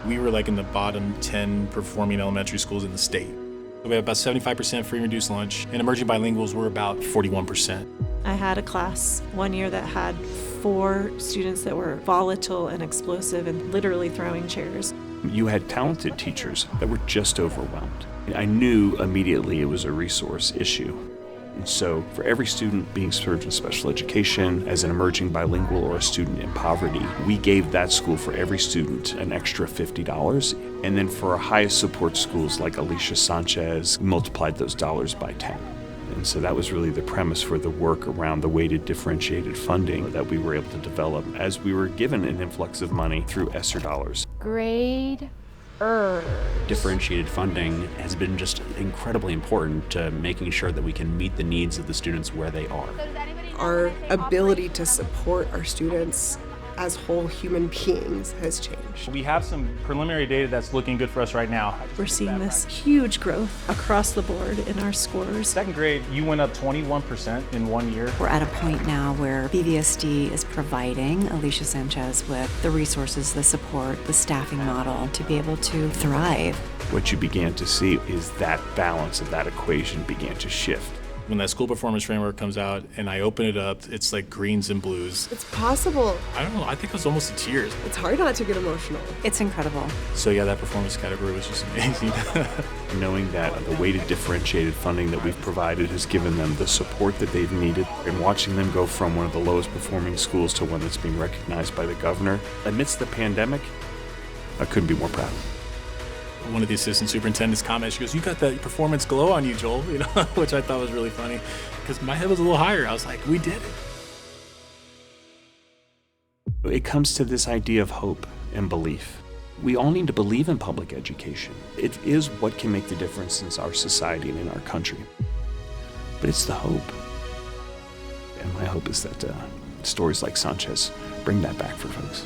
We were like in the bottom 10 performing elementary schools in the state. We have about 75% free and reduced lunch, and emerging bilinguals were about 41%. I had a class one year that had 4 students that were volatile and explosive and literally throwing chairs. You had talented teachers that were just overwhelmed. I knew immediately it was a resource issue. And so for every student being served in special education, as an emerging bilingual or a student in poverty, we gave that school for every student an extra $50. And then for our highest support schools like Alicia Sanchez, multiplied those dollars by 10. And so that was really the premise for the work around the weighted differentiated funding that we were able to develop as we were given an influx of money through ESSER dollars. Grade differentiated funding has been just incredibly important to making sure that we can meet the needs of the students where they are. Our ability to support our students as whole human beings has changed. We have some preliminary data that's looking good for us right now. We're seeing this huge growth across the board in our scores. Second grade, you went up 21% in 1 year. We're at a point now where BVSD is providing Alicia Sanchez with the resources, the support, the staffing model to be able to thrive. What you began to see is that balance of that equation began to shift. When that school performance framework comes out and I open it up, it's like greens and blues. It's possible. I don't know, I think it was almost to tears. It's hard not to get emotional. It's incredible. So yeah, that performance category was just amazing. Knowing that the weighted differentiated funding that we've provided has given them the support that they've needed, and watching them go from one of the lowest performing schools to one that's being recognized by the governor amidst the pandemic, I couldn't be more proud. One of the assistant superintendent's comments, she goes, "You got that performance glow on you, Joel," which I thought was really funny because my head was a little higher. I was like, we did it. It comes to this idea of hope and belief. We all need to believe in public education. It is what can make the difference in our society and in our country. But it's the hope. And my hope is that stories like Sanchez bring that back for folks.